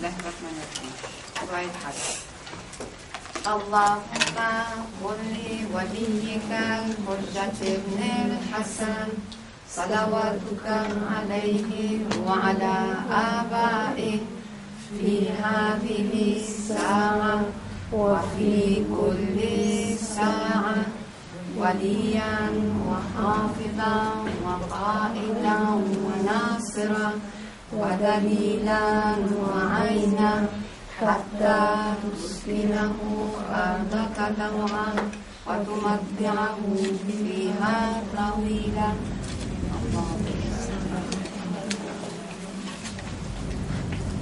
Bismillahirrahmanirrahim. Dua al-Hajj. Allahumma kulli waliyyika al-Hujjat ibn al-Hasan salawatuka alayhi wa ala abaihi fi hadhihi as-sa'a wa fi kulli sa'a waliyan wa hafizan wa qa'idan wa nasiran ودليلا وعينا حتى تسكنه أرضك طوعا وتمتعه فيها طويلا.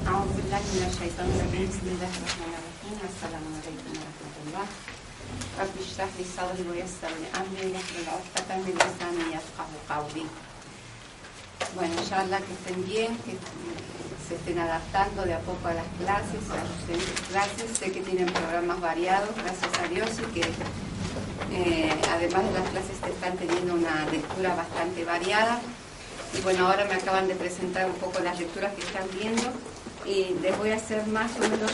أعوذ بالله من الشيطان الرجيم. بسم الله الرحمن الرحيم. السلام عليكم ورحمة الله. رب اشرح لي صدري ويسر لي أمري واحلل عقدة من لساني يفقهوا قولي. Bueno, inshallah que estén bien, que se estén adaptando de a poco a las clases, a las diferentes clases. Sé que tienen programas variados, gracias a Dios, y que además de las clases están teniendo una lectura bastante variada. Y bueno, ahora me acaban de presentar un poco las lecturas que están viendo y les voy a hacer más o menos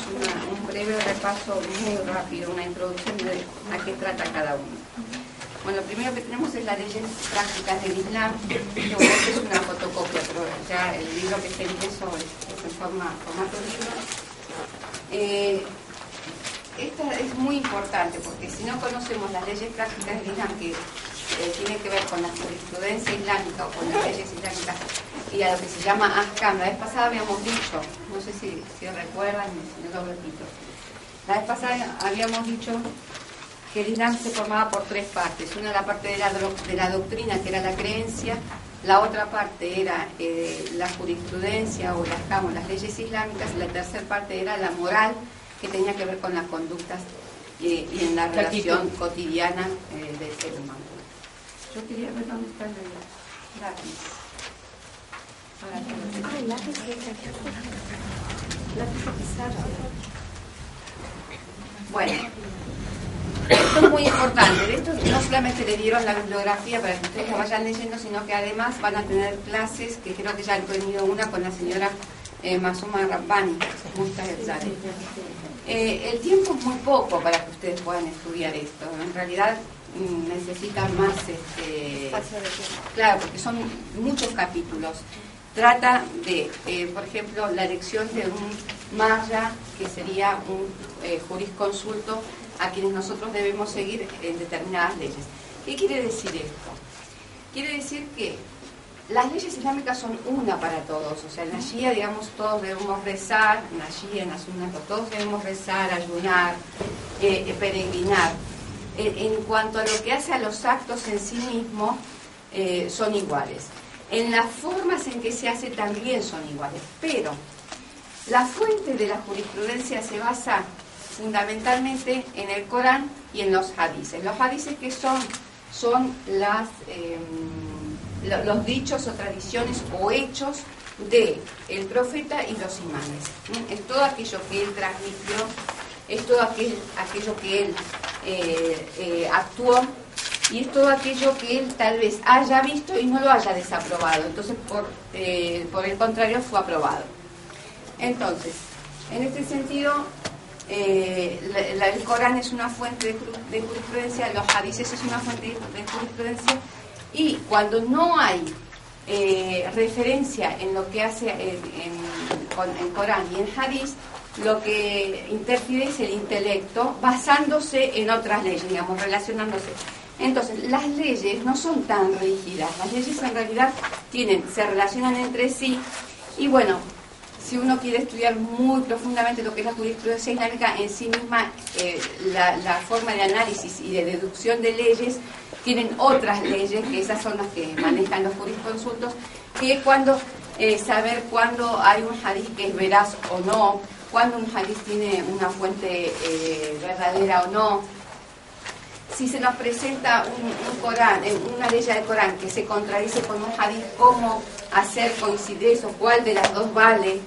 un breve repaso muy rápido, una introducción de a qué trata cada uno. Bueno, lo primero que tenemos es las leyes prácticas del Islam, que bueno, es una fotocopia, pero ya el libro que está impreso es en formato libro. Esta es muy importante porque si no conocemos las leyes prácticas del Islam, que tienen que ver con la jurisprudencia islámica o con las leyes islámicas y a lo que se llama Ahkam, la vez pasada habíamos dicho, no sé si recuerdan, si no lo repito, la vez pasada habíamos dicho que el Islam se formaba por tres partes. Una, la parte de la doctrina, que era la creencia. La otra parte era la jurisprudencia o las leyes islámicas. Y la tercera parte era la moral, que tenía que ver con las conductas y en la relación cotidiana del ser humano. Yo quería ver dónde está el lápiz. Lápiz pizarra. Bueno. Esto es muy importante. De esto no solamente le dieron la bibliografía para que ustedes la vayan leyendo, sino que además van a tener clases, que creo que ya han tenido una con la señora Masuma Rabbani. El tiempo es muy poco para que ustedes puedan estudiar esto. En realidad necesitan más, claro, porque son muchos capítulos. Trata de, por ejemplo, la elección de un marja, que sería un jurisconsulto a quienes nosotros debemos seguir en determinadas leyes. ¿Qué quiere decir esto? Quiere decir que las leyes islámicas son una para todos. O sea, en la Shia, digamos, todos debemos rezar, en la Shia, en la Sunna, todos debemos rezar, ayunar, peregrinar. En cuanto a lo que hace a los actos en sí mismos, son iguales. En las formas en que se hace también son iguales, pero la fuente de la jurisprudencia se basa fundamentalmente en el Corán y en los hadices. Los hadices que son los dichos o tradiciones o hechos del profeta y los imanes. Es todo aquello que él transmitió, es todo aquello que él actuó, y es todo aquello que él tal vez haya visto y no lo haya desaprobado. Entonces, por el contrario, fue aprobado. Entonces, en este sentido, el Corán es una fuente de jurisprudencia, los hadices es una fuente de jurisprudencia, y cuando no hay referencia en lo que hace en Corán y en hadiz, lo que interfiere es el intelecto, basándose en otras leyes, digamos, relacionándose. Entonces, las leyes no son tan rígidas. Las leyes en realidad se relacionan entre sí. Y bueno, si uno quiere estudiar muy profundamente lo que es la jurisprudencia islámica en sí misma, la forma de análisis y de deducción de leyes, tienen otras leyes, que esas son las que manejan los jurisconsultos, que es saber cuándo hay un hadith que es veraz o no, cuándo un hadith tiene una fuente verdadera o no. Si se nos presenta un Corán, una ley del Corán que se contradice con un hadith, ¿cómo hacer coincidir eso? ¿Cuál de las dos vale?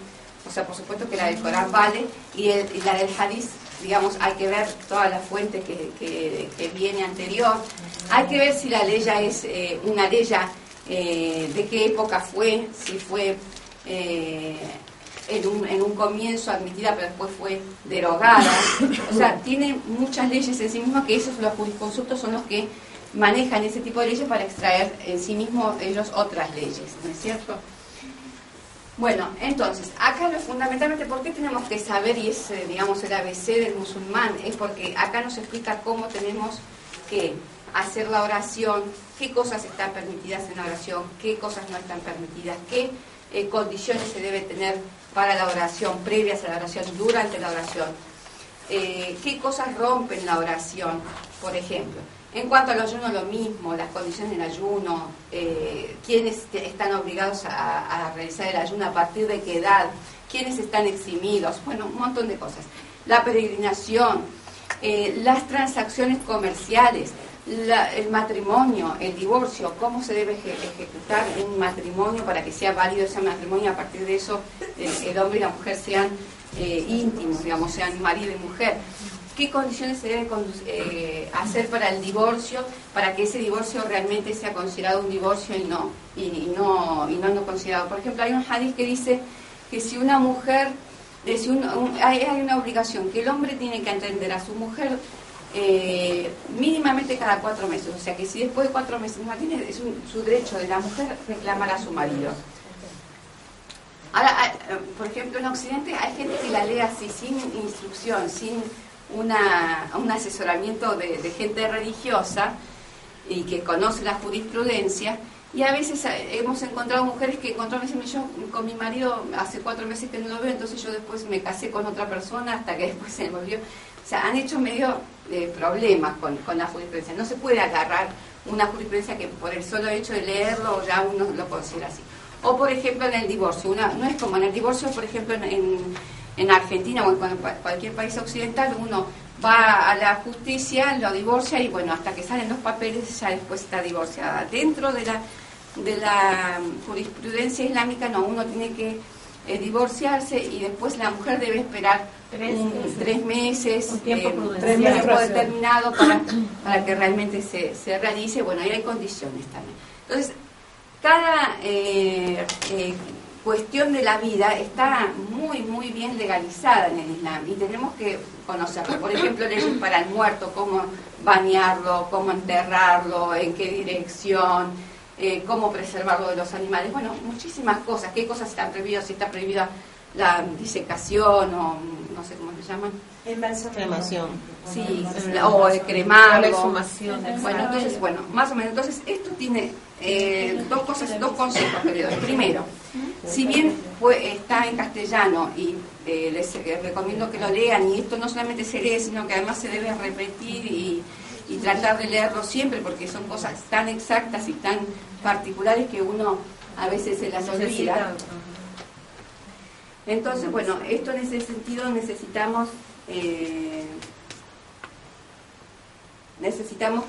O sea, por supuesto que la del Corán vale, y la del hadith, digamos, hay que ver toda la fuente que viene anterior. Hay que ver si la ley es una ley de qué época fue, si fue en un comienzo admitida, pero después fue derogada. O sea, tiene muchas leyes en sí misma, que esos los jurisconsultos son los que manejan ese tipo de leyes para extraer en sí mismos ellos otras leyes, ¿no es cierto? Bueno, entonces, acá fundamentalmente, ¿por qué tenemos que saber? Y es, digamos, el ABC del musulmán, es porque acá nos explica cómo tenemos que hacer la oración, qué cosas están permitidas en la oración, qué cosas no están permitidas, qué condiciones se debe tener para la oración, previas a la oración, durante la oración, qué cosas rompen la oración, por ejemplo. En cuanto al ayuno, lo mismo, las condiciones del ayuno, quiénes están obligados a realizar el ayuno, a partir de qué edad, quiénes están eximidos, bueno, un montón de cosas. La peregrinación, las transacciones comerciales, el matrimonio, el divorcio, cómo se debe ejecutar un matrimonio para que sea válido ese matrimonio, a partir de eso el hombre y la mujer sean íntimos, digamos, sean marido y mujer. ¿Qué condiciones se deben hacer para el divorcio, para que ese divorcio realmente sea considerado un divorcio y no considerado? Por ejemplo, hay un hadith que dice que si una mujer, hay una obligación, que el hombre tiene que atender a su mujer mínimamente cada 4 meses, o sea que si después de 4 meses no atiende, es su derecho de la mujer reclamar a su marido. Ahora, por ejemplo, en Occidente hay gente que la lee así, sin instrucción, sin un asesoramiento de gente religiosa y que conoce la jurisprudencia, y a veces hemos encontrado mujeres que me dicen, yo con mi marido hace 4 meses que no lo veo, entonces yo después me casé con otra persona hasta que después se me volvió. O sea, han hecho medio problemas con la jurisprudencia. No se puede agarrar una jurisprudencia que por el solo hecho de leerlo ya uno lo considera así. O por ejemplo en el divorcio, no es como en el divorcio, por ejemplo en Argentina o en cualquier país occidental, uno va a la justicia, lo divorcia y bueno, hasta que salen los papeles ya después está divorciada. Dentro de la jurisprudencia islámica no, uno tiene que divorciarse y después la mujer debe esperar 3 meses, un tiempo determinado para que realmente se realice. Bueno, ahí hay condiciones también. Entonces, cada cuestión de la vida está muy, muy bien legalizada en el Islam y tenemos que conocerlo. Por ejemplo, leyes para el muerto, cómo bañarlo, cómo enterrarlo, en qué dirección, cómo preservarlo de los animales. Bueno, muchísimas cosas. ¿Qué cosas están prohibidas? Si está prohibida la disecación o no sé cómo se llaman. Cremación. Sí, o de cremarlo. La exhumación. Bueno, entonces, más o menos. Entonces, esto tiene dos consejos que le doy. Primero, si bien está en castellano y les recomiendo que lo lean, y esto no solamente se lee, sino que además se debe repetir y tratar de leerlo siempre, porque son cosas tan exactas y tan particulares que uno a veces se las olvida. Entonces, bueno, esto en ese sentido necesitamos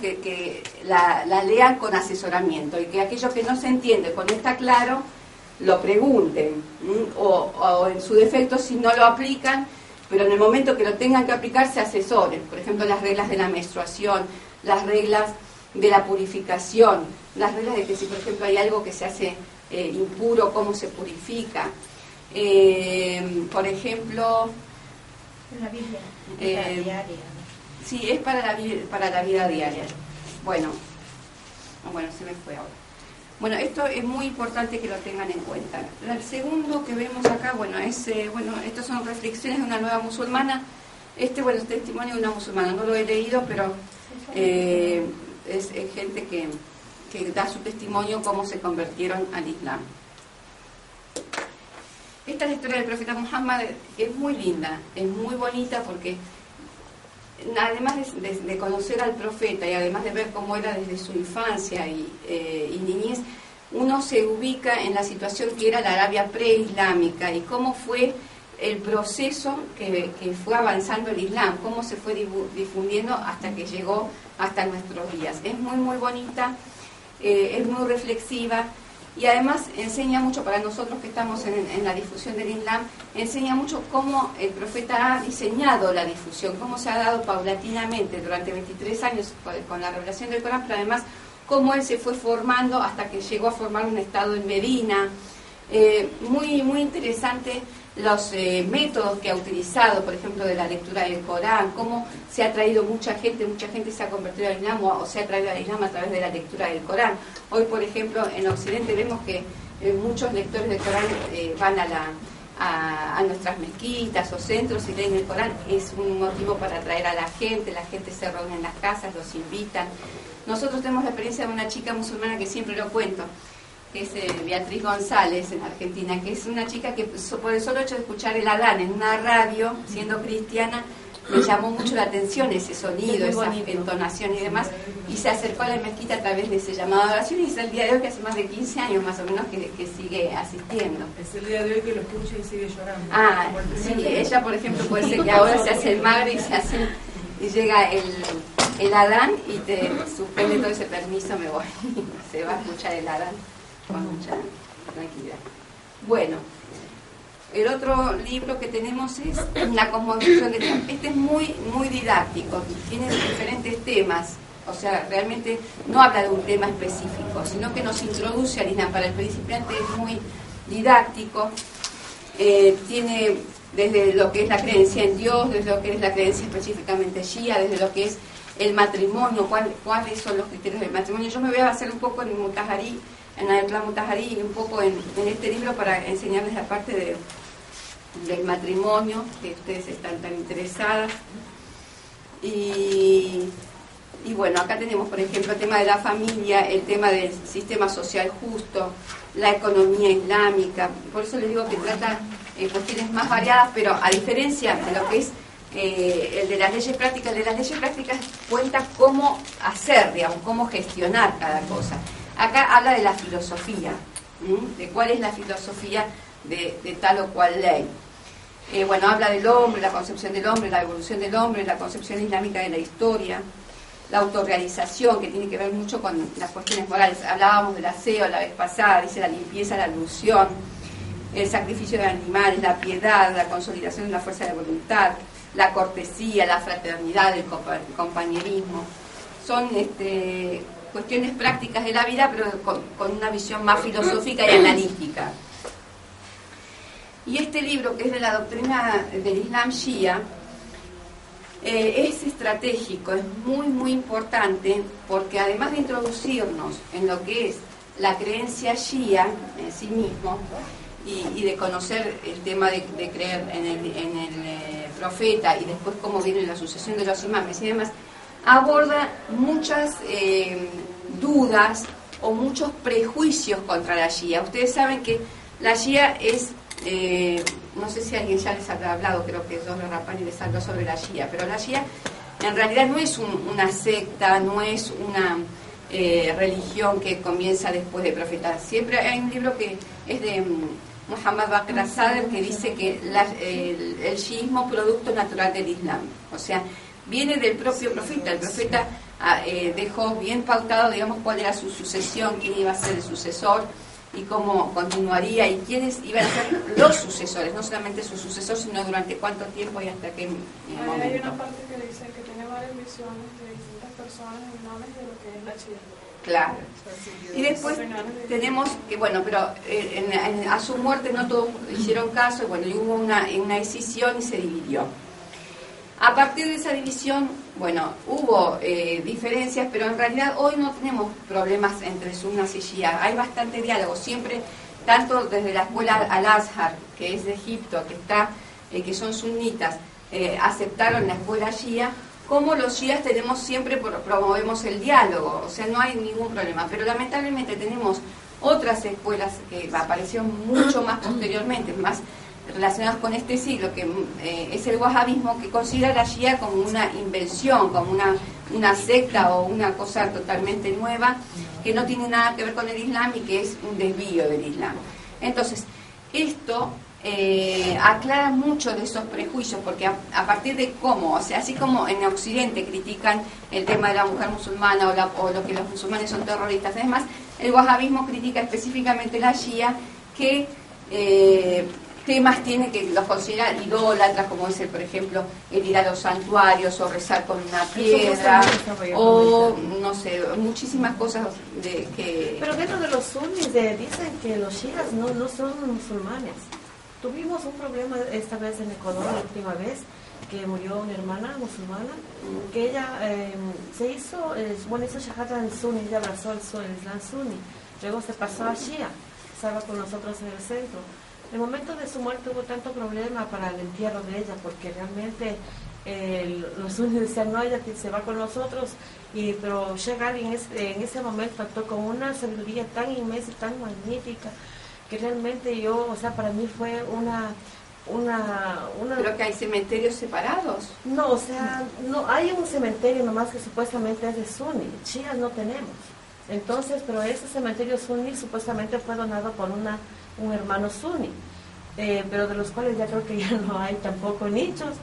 que la lean con asesoramiento y que aquellos que no se entienden, cuando está claro, lo pregunten, o en su defecto, si no lo aplican, pero en el momento que lo tengan que aplicar, se asesoren. Por ejemplo, las reglas de la menstruación, las reglas de la purificación, las reglas de que si, por ejemplo, hay algo que se hace impuro, cómo se purifica. Por ejemplo, la Biblia, diaria. Sí, es para la vida diaria. Bueno, se me fue ahora. Bueno, esto es muy importante que lo tengan en cuenta. El segundo que vemos acá, estas son reflexiones de una nueva musulmana. Es testimonio de una musulmana. No lo he leído, pero es gente que da su testimonio cómo se convirtieron al Islam. Esta es la historia del profeta Muhammad, que es muy linda, es muy bonita porque además de conocer al profeta y además de ver cómo era desde su infancia y niñez, uno se ubica en la situación que era la Arabia preislámica y cómo fue el proceso que fue avanzando el Islam, cómo se fue difundiendo hasta que llegó hasta nuestros días. Es muy, muy bonita, es muy reflexiva. Y además enseña mucho para nosotros que estamos en la difusión del Islam, enseña mucho cómo el profeta ha diseñado la difusión, cómo se ha dado paulatinamente durante 23 años con la revelación del Corán, pero además cómo él se fue formando hasta que llegó a formar un estado en Medina. Muy, muy interesante los métodos que ha utilizado, por ejemplo, de la lectura del Corán, cómo se ha traído mucha gente se ha convertido al Islam o se ha traído al Islam a través de la lectura del Corán. Hoy, por ejemplo, en Occidente vemos que muchos lectores del Corán van a nuestras mezquitas o centros y leen el Corán. Es un motivo para atraer a la gente se reúne en las casas, los invitan. Nosotros tenemos la experiencia de una chica musulmana que siempre lo cuento, que es Beatriz González en Argentina, que es una chica que por el solo hecho de escuchar el adán en una radio, siendo cristiana, me llamó mucho la atención ese sonido, esa entonación y demás, y se acercó a la mezquita a través de ese llamado de oración, y es el día de hoy, que hace más de 15 años más o menos que sigue asistiendo. Es el día de hoy que lo escucha y sigue llorando. Ah, sí, ella por ejemplo puede ser que ahora se hace el magre y llega el adán y te suspende todo ese permiso, me voy. Se va a escuchar el adán con mucha tranquilidad. Bueno, el otro libro que tenemos es La cosmovisión del Islam. Este es muy didáctico, tiene diferentes temas, o sea, realmente no habla de un tema específico, sino que nos introduce al Islam. Para el principiante es muy didáctico, tiene desde lo que es la creencia en Dios, desde lo que es la creencia específicamente shia, desde lo que es el matrimonio, cuáles son los criterios del matrimonio. Yo me voy a basar un poco en Mutaharí, en Ayatollah Mutaharí, y un poco en este libro para enseñarles la parte del matrimonio, que ustedes están tan interesadas. Y bueno, acá tenemos, por ejemplo, el tema de la familia, el tema del sistema social justo, la economía islámica. Por eso les digo que trata cuestiones más variadas, pero a diferencia de lo que es el de las leyes prácticas, cuenta cómo hacer, digamos, cómo gestionar cada cosa. Acá habla de la filosofía, de cuál es la filosofía de tal o cual ley. Bueno, habla del hombre, la concepción del hombre, la evolución del hombre, la concepción islámica de la historia, la autorrealización, que tiene que ver mucho con las cuestiones morales. Hablábamos del aseo la vez pasada, dice la limpieza, la ilusión, el sacrificio de animales, la piedad, la consolidación de la fuerza de voluntad, la cortesía, la fraternidad, el compañerismo. Son cuestiones prácticas de la vida, pero con una visión más filosófica y analítica. Y este libro, que es de la doctrina del Islam Shia, es estratégico, es muy importante, porque además de introducirnos en lo que es la creencia Shia en sí mismo, y de conocer el tema de creer en el profeta, y después cómo viene la sucesión de los imames y demás, aborda muchas dudas o muchos prejuicios contra la Shia. Ustedes saben que la Shia es, no sé si alguien ya les habrá hablado, creo que José Rapani les habló sobre la Shia, pero la Shia en realidad no es una secta, no es una religión que comienza después del profeta. Siempre hay un libro que es de Muhammad Baqir Sadr, que dice que el shiismo producto natural del Islam, o sea, viene del propio profeta. El profeta dejó bien pautado, digamos, cuál era su sucesión, quién iba a ser el sucesor y cómo continuaría y quiénes iban a ser los sucesores, no solamente su sucesor, sino durante cuánto tiempo y hasta qué momento. Hay una parte que dice que tiene varias visiones de distintas personas en imanes de lo que es la Shia. Claro. Y después tenemos que, bueno, pero a su muerte no todos hicieron caso, y bueno, y hubo una decisión y se dividió. A partir de esa división, bueno, hubo diferencias, pero en realidad hoy no tenemos problemas entre sunnas y shia. Hay bastante diálogo, siempre, tanto desde la escuela Al-Azhar, que es de Egipto, que son sunitas, aceptaron la escuela shia, como los shias siempre promovemos el diálogo, o sea, no hay ningún problema. Pero lamentablemente tenemos otras escuelas que aparecieron mucho más posteriormente, más relacionadas con este siglo, que es el wahabismo, que considera la shia como una invención, como una secta o una cosa totalmente nueva, que no tiene nada que ver con el Islam y que es un desvío del Islam. Entonces, esto aclara mucho de esos prejuicios, porque a partir de cómo, o sea, así como en Occidente critican el tema de la mujer musulmana o lo que los musulmanes son terroristas, además, el wahabismo critica específicamente la shia, que temas tiene que los considera idólatras, como es, por ejemplo, el ir a los santuarios o rezar con una piedra, o no sé, muchísimas cosas que... Pero dentro de los sunnis dicen que los shias no son musulmanes. Tuvimos un problema esta vez en Ecuador, la última vez, que murió una hermana musulmana, que ella se hizo, hizo Shahada en Sunni, ella abrazó el Islam Sunni, luego se pasó a Shia, estaba con nosotros en el centro. En el momento de su muerte hubo tanto problema para el entierro de ella, porque realmente los sunnis decían, no, ella se va con nosotros, pero Sheikh Ali en ese momento actuó con una sabiduría tan inmensa y tan magnífica, que realmente para mí fue una... ¿Pero que hay cementerios separados? No, no hay un cementerio nomás que supuestamente es de Sunni, Shias no tenemos. Entonces, pero ese cementerio Sunni supuestamente fue donado por un hermano Sunni, pero de los cuales ya creo que ya no hay tampoco nichos,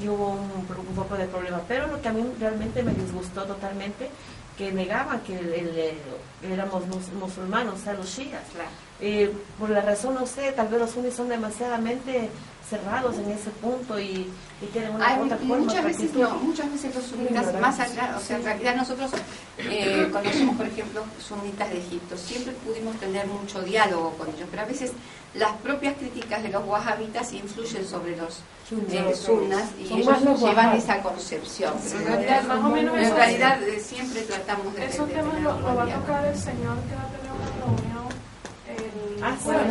y hubo un poco de problema. Pero lo que a mí realmente me disgustó totalmente, que negaban que éramos musulmanos, o sea, los shias. Claro. Por la razón, no sé, tal vez los sunnis son demasiadamente cerrados en ese punto y tienen una otra forma. Muchas veces los sunitas, más allá, o sea, en realidad nosotros conocemos, por ejemplo, sunitas de Egipto, siempre pudimos tener mucho diálogo con ellos, pero a veces las propias críticas de los wahabitas influyen sobre los sunnas y ellos llevan esa concepción. Pero en realidad siempre tratamos de... Esos temas lo va a tocar el señor que va a tener una reunión. Bueno,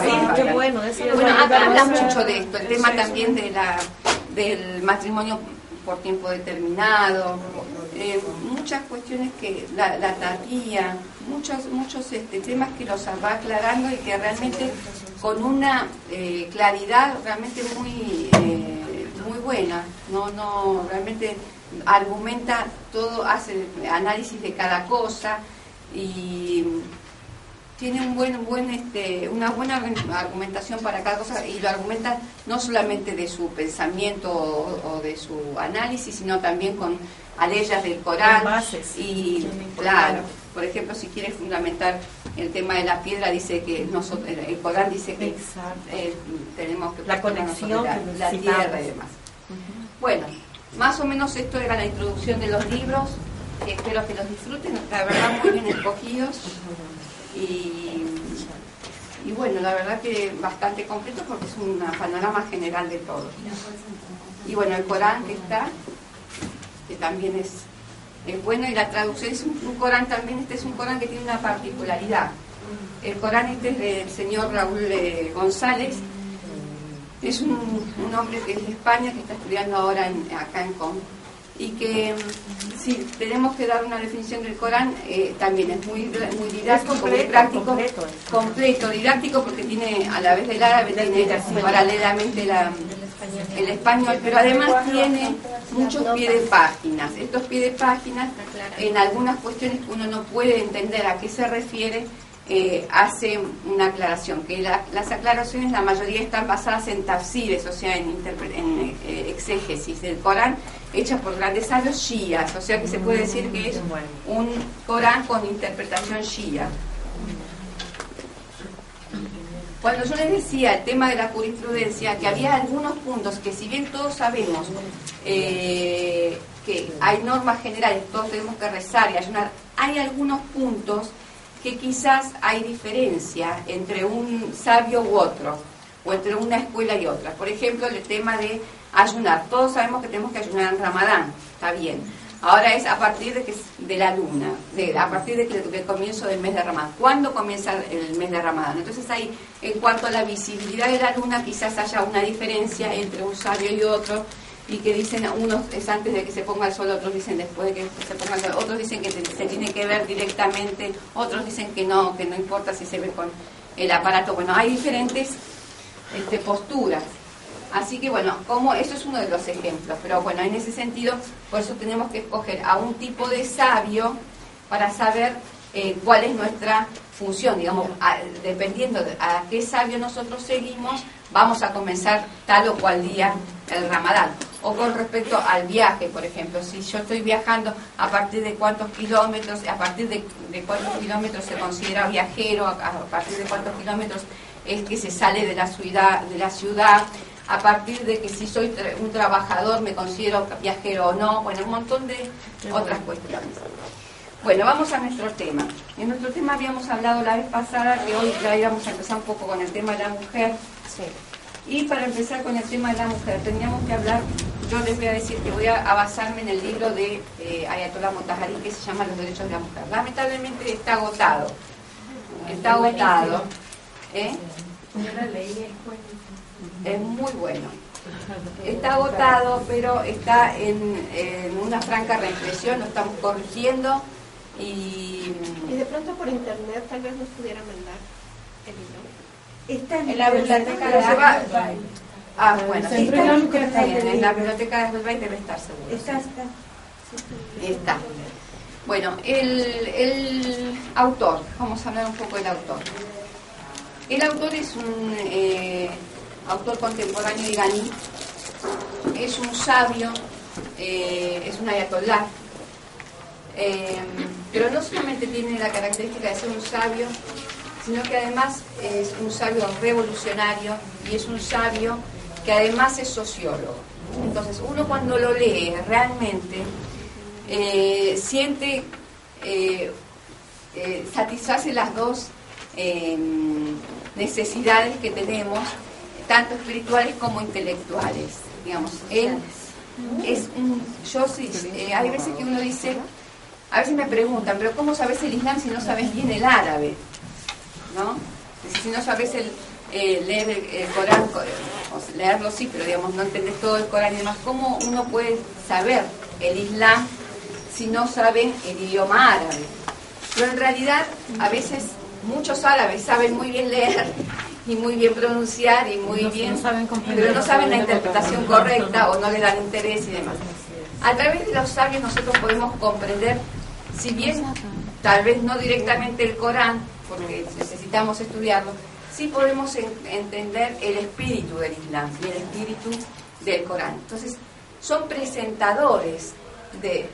sí, qué bueno. Bueno, acá habla mucho de esto, el tema también del matrimonio por tiempo determinado, muchas cuestiones que la tatía, muchos temas que los va aclarando y que realmente con una claridad realmente muy buena, no realmente argumenta todo, hace análisis de cada cosa y tiene una buena argumentación para cada cosa, y lo argumenta no solamente de su pensamiento o de su análisis, sino también con aleyas del Corán. Y claro, por ejemplo, si quiere fundamentar el tema de la piedra, dice que el Corán dice que tenemos que la conexión la tierra y demás. Bueno, más o menos esto era la introducción de los libros. Espero que los disfruten, la verdad muy bien escogidos y bueno, la verdad que bastante completo porque es un panorama general de todo. Y bueno, el Corán que está, que también es bueno, y la traducción es un Corán también, este es un Corán que tiene una particularidad. El Corán este es del señor Raúl González, es un hombre que es de España, que está estudiando ahora acá en COM. Y que si tenemos que dar una definición del Corán, también es muy didáctico, muy práctico, completo, didáctico, porque tiene a la vez del árabe, tiene paralelamente el español, pero además tiene muchos pies de páginas. Estos pies de páginas, en algunas cuestiones que uno no puede entender a qué se refiere, hace una aclaración, que las aclaraciones la mayoría están basadas en tafsires, o sea, en exégesis del Corán, hechas por grandes sabios shias, o sea que se puede decir que es un Corán con interpretación shia. Cuando yo les decía el tema de la jurisprudencia, que había algunos puntos que si bien todos sabemos que hay normas generales, todos tenemos que rezar y ayunar, hay algunos puntos que quizás hay diferencia entre un sabio u otro, o entre una escuela y otra. Por ejemplo, el tema de ayunar. Todos sabemos que tenemos que ayunar en Ramadán, está bien. Ahora es a partir de la luna, a partir del comienzo del mes de Ramadán. ¿Cuándo comienza el mes de Ramadán? Entonces ahí, en cuanto a la visibilidad de la luna, quizás haya una diferencia entre un sabio y otro, y que dicen, unos es antes de que se ponga el sol, otros dicen después de que se ponga el sol, otros dicen que se tiene que ver directamente, otros dicen que no importa si se ve con el aparato. Bueno, hay diferentes posturas. Así que bueno, eso es uno de los ejemplos, pero bueno, en ese sentido, por eso tenemos que escoger a un tipo de sabio para saber cuál es nuestra función, digamos, dependiendo a qué sabio nosotros seguimos, vamos a comenzar tal o cual día el Ramadán. O con respecto al viaje, por ejemplo, si yo estoy viajando, a partir de cuántos kilómetros, a partir de cuántos kilómetros se considera viajero, a partir de cuántos kilómetros es que se sale de la ciudad, a partir de que si soy un trabajador me considero viajero o no, bueno, un montón de otras cuestiones. Bueno, vamos a nuestro tema. En nuestro tema habíamos hablado la vez pasada que hoy ya íbamos a empezar un poco con el tema de la mujer. Y para empezar con el tema de la mujer, tendríamos que hablar, yo les voy a decir que voy a basarme en el libro de Ayatollah Motahari que se llama Los derechos de la mujer. Lamentablemente está agotado. Está agotado. Es muy bueno. Está agotado, pero está en una franca reimpresión, lo estamos corrigiendo y de pronto por internet tal vez nos pudieran mandar el libro. Está En la biblioteca pero se va. Bueno, Está en la biblioteca de Hezbollah debe estar seguro. Está. Bueno, el autor, vamos a hablar un poco del autor. El autor es un autor contemporáneo iraní, es un sabio, es un ayatolá, pero no solamente tiene la característica de ser un sabio, sino que además es un sabio revolucionario y es un sabio que además es sociólogo. Entonces uno cuando lo lee realmente siente satisface las dos necesidades que tenemos, tanto espirituales como intelectuales. Digamos, él es un... hay veces que uno dice, a veces me preguntan, pero ¿cómo sabes el Islam si no sabes bien el árabe? ¿No? Si no sabes leer el Corán, leerlo sí, pero digamos no entendés todo el Corán y demás, ¿cómo uno puede saber el Islam si no sabe el idioma árabe? Pero en realidad a veces muchos árabes saben muy bien leer y muy bien pronunciar y muy bien, pero no saben la interpretación correcta o no le dan interés y demás. A través de los sabios nosotros podemos comprender, si bien tal vez no directamente el Corán, porque necesitamos estudiarlo, sí podemos entender el espíritu del Islam y el espíritu del Corán. Entonces, son presentadores de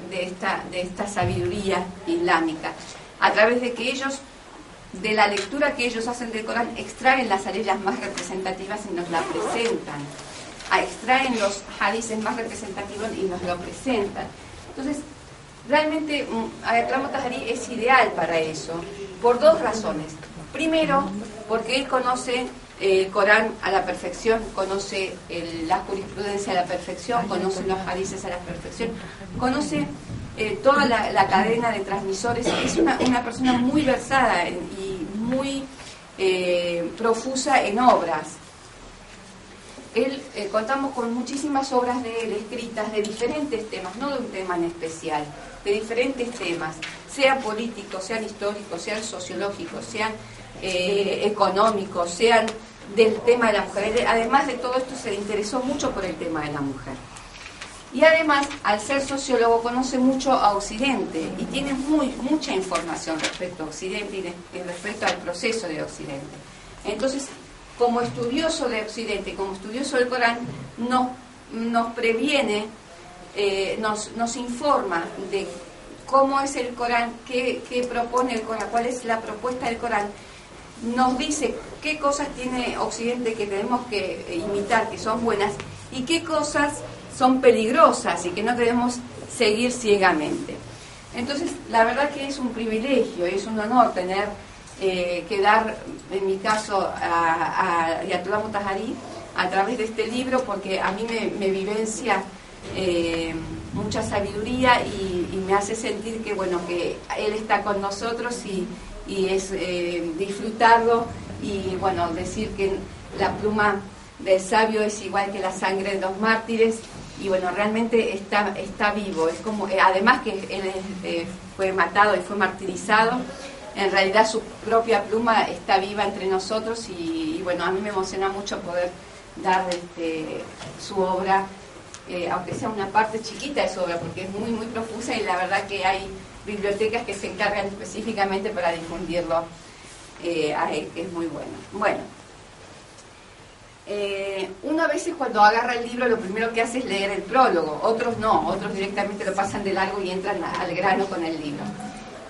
esta sabiduría islámica, a través de que ellos, de la lectura que ellos hacen del Corán, extraen las areyas más representativas y nos la presentan. Extraen los hadices más representativos y nos lo presentan. Entonces, realmente Ayatollah Motahari es ideal para eso, por dos razones. Primero, porque él conoce el Corán a la perfección, conoce la jurisprudencia a la perfección, conoce los hadices a la perfección, conoce toda la cadena de transmisores. Es una persona muy versada y muy profusa en obras. Contamos con muchísimas obras de él escritas de diferentes temas, no de un tema en especial, de diferentes temas, sean políticos, sean históricos, sean sociológicos, sean económicos, sean del tema de la mujer. Él, además de todo esto, se interesó mucho por el tema de la mujer. Y además, al ser sociólogo, conoce mucho a Occidente y tiene mucha información respecto a Occidente y respecto al proceso de Occidente. Entonces, como estudioso de Occidente, como estudioso del Corán, nos previene, nos informa de cómo es el Corán, qué propone el Corán, cuál es la propuesta del Corán. Nos dice qué cosas tiene Occidente que tenemos que imitar, que son buenas, y qué cosas son peligrosas y que no debemos seguir ciegamente. Entonces, la verdad que es un privilegio, es un honor tener que dar, en mi caso, a Ayatollah Motahari a través de este libro, porque a mí me vivencia mucha sabiduría y me hace sentir que, bueno, que él está con nosotros y es disfrutarlo y, bueno, decir que la pluma del sabio es igual que la sangre de los mártires y, bueno, realmente está vivo. Es como, además que él fue matado y fue martirizado, en realidad su propia pluma está viva entre nosotros y, bueno, a mí me emociona mucho poder dar su obra, aunque sea una parte chiquita de su obra, porque es muy, muy profusa y la verdad que hay bibliotecas que se encargan específicamente para difundirlo a él, que es muy bueno. Bueno, uno a veces cuando agarra el libro lo primero que hace es leer el prólogo, otros no, otros directamente lo pasan de largo y entran al grano con el libro.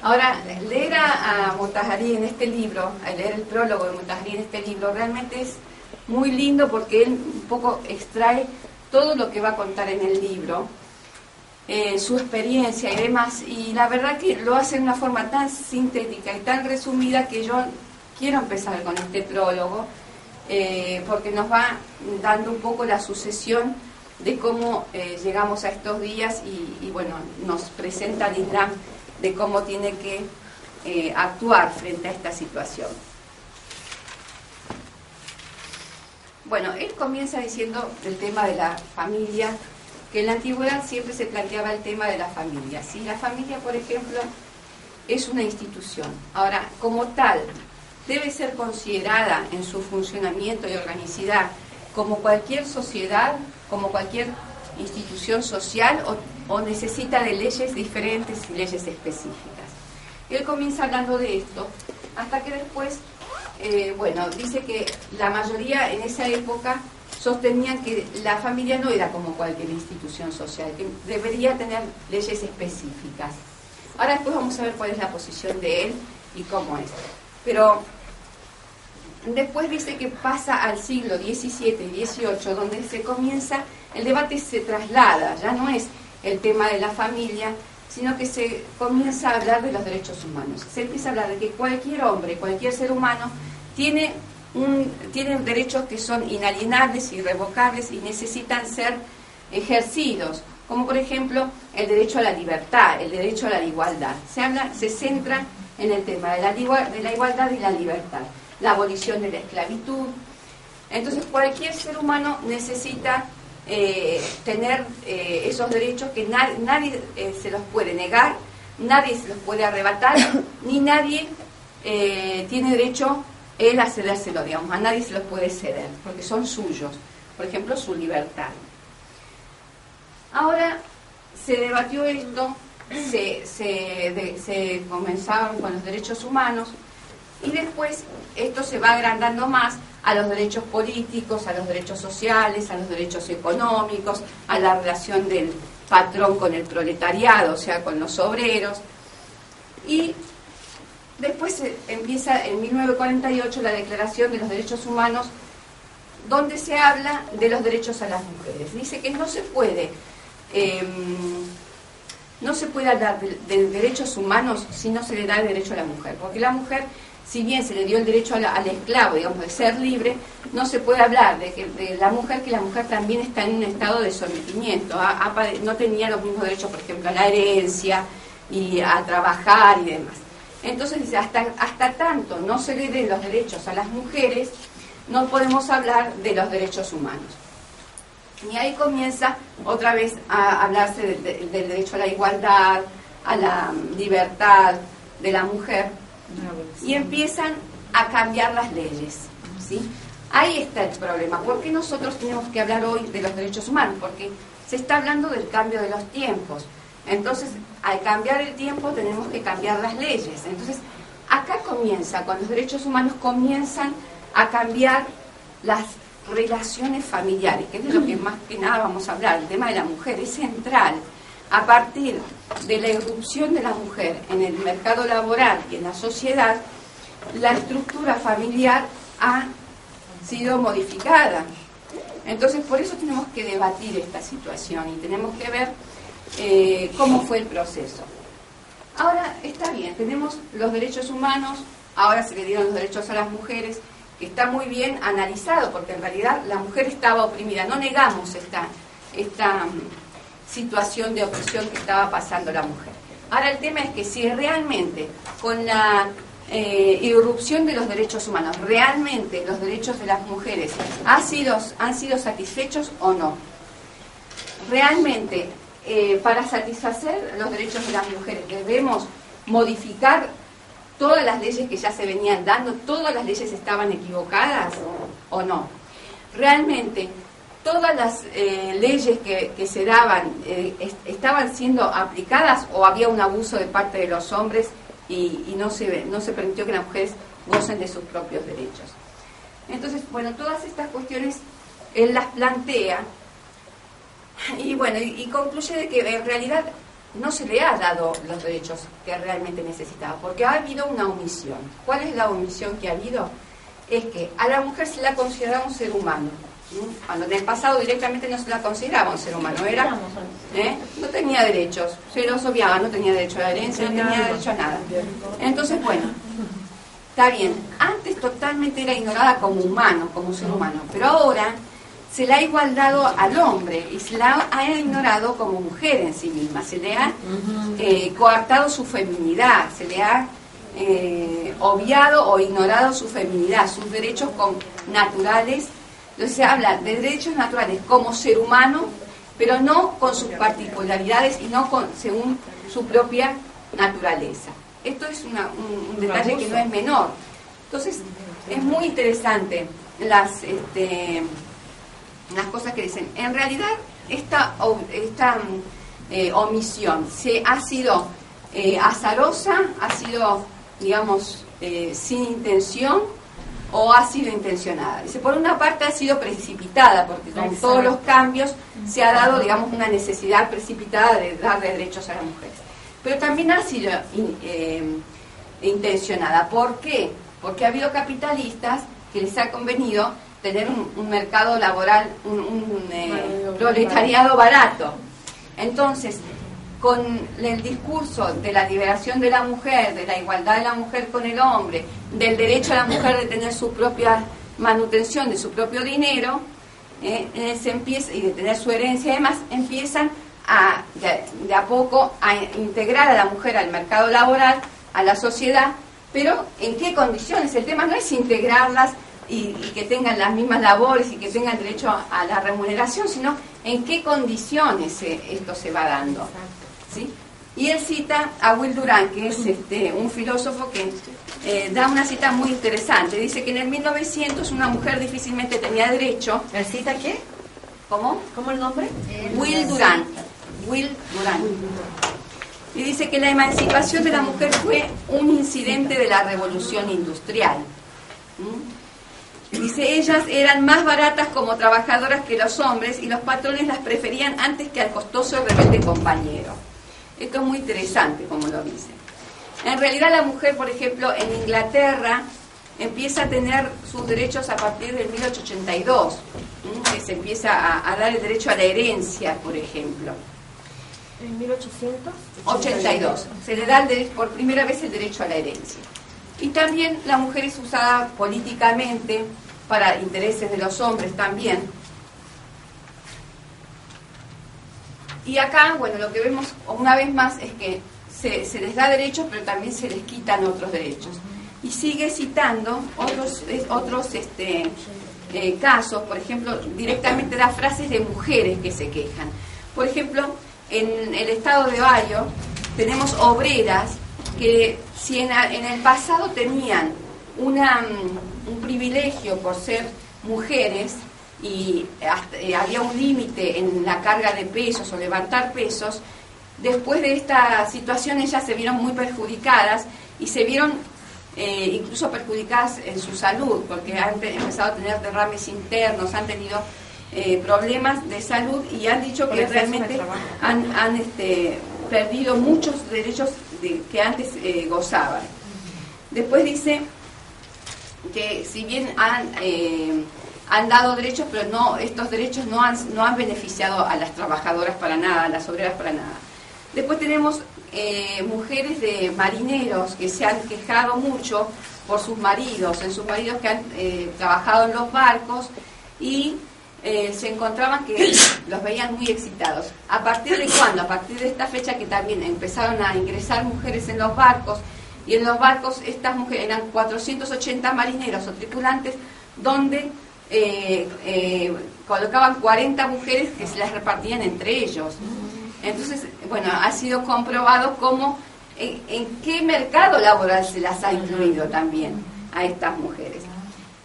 Ahora, leer a Motahari en este libro, leer el prólogo de Motahari en este libro, realmente es muy lindo porque él un poco extrae todo lo que va a contar en el libro su experiencia y demás, y la verdad que lo hace de una forma tan sintética y tan resumida que yo quiero empezar con este prólogo, porque nos va dando un poco la sucesión de cómo llegamos a estos días y bueno, nos presenta el Islam de cómo tiene que actuar frente a esta situación. Bueno, él comienza diciendo el tema de la familia, que en la antigüedad siempre se planteaba el tema de la familia. ¿Sí? La familia, por ejemplo, es una institución. Ahora, como tal, debe ser considerada en su funcionamiento y organicidad como cualquier sociedad, como cualquier institución social, o necesita de leyes diferentes y leyes específicas. Él comienza hablando de esto, hasta que después, bueno, dice que la mayoría en esa época sostenían que la familia no era como cualquier institución social, que debería tener leyes específicas. Ahora después vamos a ver cuál es la posición de él y cómo es. Pero después dice que pasa al siglo XVII y XVIII, donde se comienza, el debate se traslada, ya no es el tema de la familia, sino que se comienza a hablar de los derechos humanos. Se empieza a hablar de que cualquier hombre, cualquier ser humano, tienen derechos que son inalienables, irrevocables y necesitan ser ejercidos, como por ejemplo el derecho a la libertad, el derecho a la igualdad. Se centra en el tema de la igualdad y la libertad, la abolición de la esclavitud. Entonces cualquier ser humano necesita tener esos derechos que nadie se los puede negar, nadie se los puede arrebatar, ni nadie tiene derecho él a cedérselo, digamos, a nadie se los puede ceder, porque son suyos. Por ejemplo, su libertad. Ahora se debatió esto, se comenzaron con los derechos humanos, y después esto se va agrandando más a los derechos políticos, a los derechos sociales, a los derechos económicos, a la relación del patrón con el proletariado, o sea, con los obreros. Y después empieza en 1948 la Declaración de los Derechos Humanos, donde se habla de los derechos a las mujeres. Dice que no se puede hablar de derechos humanos si no se le da el derecho a la mujer, porque la mujer, si bien se le dio el derecho al esclavo, digamos, de ser libre, no se puede hablar de la mujer, que la mujer también está en un estado de sometimiento, no tenía los mismos derechos, por ejemplo, a la herencia y a trabajar y demás. Entonces dice, hasta tanto no se le den los derechos a las mujeres, no podemos hablar de los derechos humanos. Y ahí comienza otra vez a hablarse del derecho a la igualdad, a la libertad de la mujer, y empiezan a cambiar las leyes, ¿sí? Ahí está el problema. ¿Por qué nosotros tenemos que hablar hoy de los derechos humanos? Porque se está hablando del cambio de los tiempos. Entonces, al cambiar el tiempo tenemos que cambiar las leyes. Entonces, acá comienza, con los derechos humanos comienzan a cambiar las relaciones familiares, que es de lo que más que nada vamos a hablar. El tema de la mujer es central. A partir de la irrupción de la mujer en el mercado laboral y en la sociedad, la estructura familiar ha sido modificada. Entonces, por eso tenemos que debatir esta situación y tenemos que ver cómo fue el proceso. Ahora, está bien, tenemos los derechos humanos, ahora se le dieron los derechos a las mujeres, que está muy bien analizado, porque en realidad la mujer estaba oprimida. No negamos esta situación de opresión que estaba pasando la mujer. Ahora el tema es que si realmente con la irrupción de los derechos humanos, realmente los derechos de las mujeres han sido satisfechos o no. Realmente, para satisfacer los derechos de las mujeres debemos modificar todas las leyes que ya se venían dando, todas las leyes estaban equivocadas o no. Realmente todas las leyes que se daban estaban siendo aplicadas, o había un abuso de parte de los hombres y no se permitió que las mujeres gocen de sus propios derechos. Entonces, bueno, todas estas cuestiones él las plantea y bueno, y concluye de que en realidad no se le ha dado los derechos que realmente necesitaba, porque ha habido una omisión. ¿Cuál es la omisión que ha habido? Es que a la mujer se la considera un ser humano, Cuando en el pasado directamente no se la consideraba un ser humano, no tenía derechos, se los obviaba, no tenía derecho a la herencia, no tenía derecho a nada. Entonces, bueno, está bien, antes totalmente era ignorada como humano, como ser humano, pero ahora se la ha igualdado al hombre y se la ha ignorado como mujer en sí misma, se le ha coartado su feminidad, se le ha obviado o ignorado su feminidad, sus derechos naturales. Entonces se habla de derechos naturales como ser humano, pero no con sus particularidades y no según su propia naturaleza. Esto es un detalle que no es menor. Entonces es muy interesante las cosas que dicen. En realidad esta omisión ha sido azarosa, ha sido, digamos, sin intención, o ha sido intencionada. Dice, por una parte ha sido precipitada, porque con todos los cambios se ha dado, digamos, una necesidad precipitada de darle derechos a las mujeres. Pero también ha sido intencionada. ¿Por qué? Porque ha habido capitalistas que les ha convenido tener un mercado laboral, un proletariado barato. Entonces, con el discurso de la liberación de la mujer, de la igualdad de la mujer con el hombre, del derecho a la mujer de tener su propia manutención de su propio dinero, se empieza, y de tener su herencia, además empiezan de a poco a integrar a la mujer al mercado laboral, a la sociedad, pero ¿en qué condiciones? El tema no es integrarlas y que tengan las mismas labores y que tengan derecho a la remuneración, sino en qué condiciones esto se va dando. ¿Sí? Y él cita a Will Durant, que es un filósofo que da una cita muy interesante. Dice que en el 1900 una mujer difícilmente tenía derecho. ¿El cita qué? ¿Cómo? ¿Cómo el nombre? Will Durant. Will Durant. Y dice que la emancipación de la mujer fue un incidente de la revolución industrial. Dice, ellas eran más baratas como trabajadoras que los hombres y los patrones las preferían antes que al costoso y rebelde compañero. Esto es muy interesante, como lo dice. En realidad la mujer, por ejemplo, en Inglaterra empieza a tener sus derechos a partir del 1882, que se empieza a dar el derecho a la herencia, por ejemplo. ¿En 1882 se le da por primera vez el derecho a la herencia. Y también la mujer es usada políticamente para intereses de los hombres también. Y acá, bueno, lo que vemos una vez más es que se les da derechos, pero también se les quitan otros derechos. Y sigue citando otros casos, por ejemplo, directamente da frases de mujeres que se quejan. Por ejemplo, en el estado de Ohio tenemos obreras que si en el pasado tenían un privilegio por ser mujeres y había un límite en la carga de pesos o levantar pesos, después de esta situación ellas se vieron muy perjudicadas y se vieron incluso perjudicadas en su salud, porque han empezado a tener derrames internos, han tenido problemas de salud y han dicho que realmente han perdido muchos derechos que antes gozaban. Después dice que si bien han dado derechos, pero no, estos derechos no han beneficiado a las trabajadoras para nada, a las obreras para nada. Después tenemos mujeres de marineros que se han quejado mucho por sus maridos que han trabajado en los barcos y se encontraban que los veían muy excitados. ¿A partir de cuándo? A partir de esta fecha que también empezaron a ingresar mujeres en los barcos, y en los barcos estas mujeres eran 480 marineros o tripulantes, donde colocaban 40 mujeres que se las repartían entre ellos. Entonces, bueno, ha sido comprobado cómo en qué mercado laboral se las ha incluido también a estas mujeres.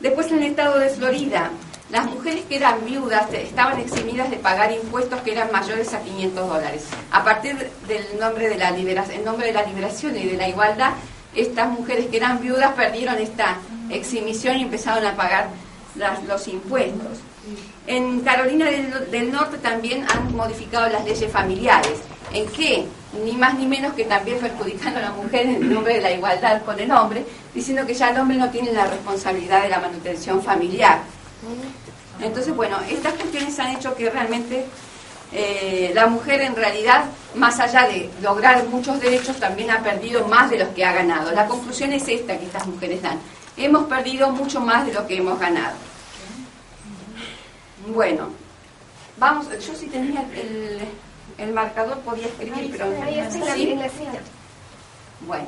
Después, en el estado de Florida, las mujeres que eran viudas estaban eximidas de pagar impuestos que eran mayores a $500. A partir del nombre de la liberación y de la igualdad, estas mujeres que eran viudas perdieron esta exhibición y empezaron a pagar los impuestos. En Carolina del Norte también han modificado las leyes familiares. ¿En qué? Ni más ni menos que también perjudicando a la mujer en nombre de la igualdad con el hombre, diciendo que ya el hombre no tiene la responsabilidad de la manutención familiar. Entonces, bueno, estas cuestiones han hecho que realmente la mujer en realidad, más allá de lograr muchos derechos, también ha perdido más de los que ha ganado. La conclusión es esta que estas mujeres dan. Hemos perdido mucho más de lo que hemos ganado. Bueno, vamos, yo sí tenía el marcador, podía escribir, pero ¿sí? Bueno,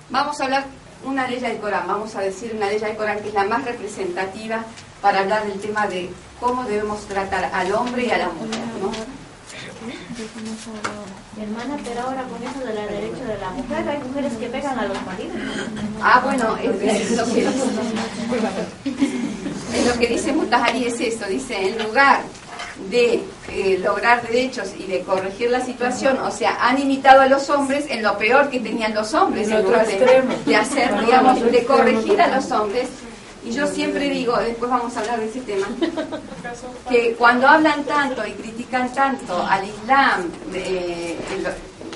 vamos a hablar una ley del Corán, vamos a decir una ley del Corán que es la más representativa para hablar del tema de cómo debemos tratar al hombre y a la mujer, ¿no? Hermana, pero ahora con eso de los derechos de la mujer, hay mujeres que pegan a los maridos. Ah, bueno, es lo que dice Mutahari, es eso, dice, en lugar de lograr derechos y de corregir la situación, o sea, han imitado a los hombres en lo peor que tenían los hombres, en lugar de hacer, digamos, de corregir a los hombres. Y yo siempre digo, después vamos a hablar de ese tema, que cuando hablan tanto y critican tanto al Islam,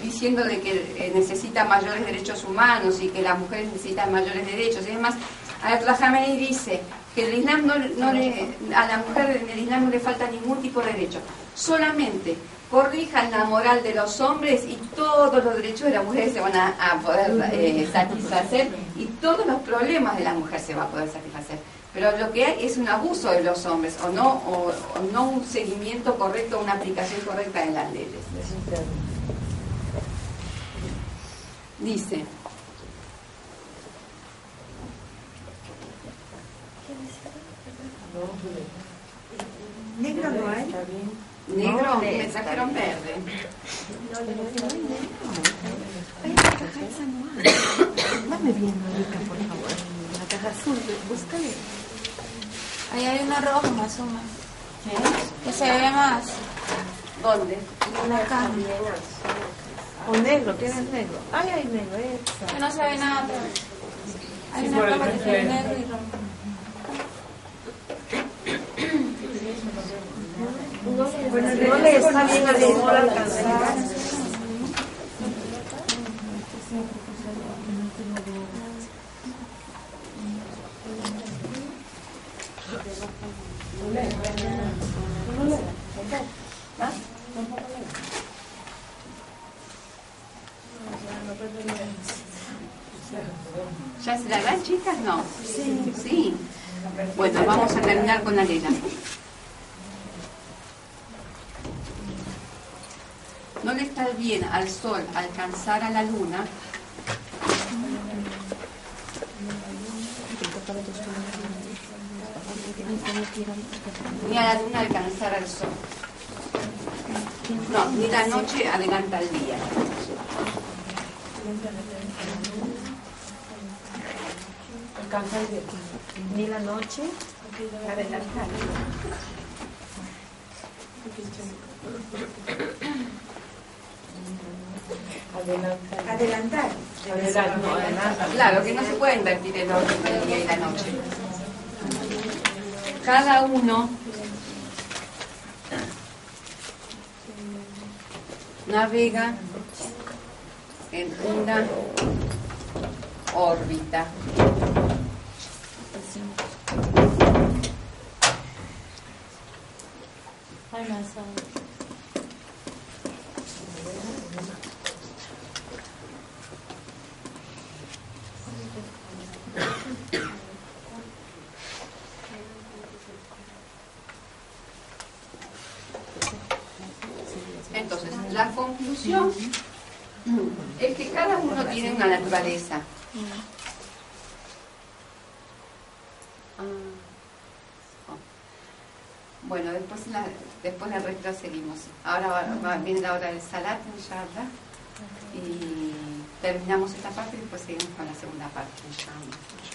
diciendo de que necesita mayores derechos humanos y que las mujeres necesitan mayores derechos, y además, Ayatollah Khamenei dice que el Islam a la mujer en el Islam no le falta ningún tipo de derecho, solamente corrijan la moral de los hombres y todos los derechos de la mujer se van a poder satisfacer y todos los problemas de la mujer se va a poder satisfacer. Pero lo que hay es un abuso de los hombres o no un seguimiento correcto, una aplicación correcta de las leyes. Dice: Negro no hay. Negro, me trajeron verde. Dame bien, Mónica, por favor. La caja azul, búscale. Ahí hay una roja más o menos. Que se ve más. ¿Dónde? En la caja. O negro, ¿tienes negro? Ay, hay negro, esa. Que no se ve nada. Hay una roja que tiene negro y rojo. No le está bien al no la alcanzar. ¿Ya se la dan, chicas? No. Sí. Bueno, vamos a terminar con Alela. No le está bien al sol alcanzar a la luna ni a la luna alcanzar al sol. No, ni la noche adelanta al día. Ni la noche. Adelantar. Claro, que no se puede invertir el orden del día y la noche. Cada uno navega en una órbita. Entonces, la conclusión es que cada uno tiene una naturaleza. Bueno, después del resto seguimos. Ahora viene la hora del salat, inshallah, y terminamos esta parte y después seguimos con la segunda parte, inshallah.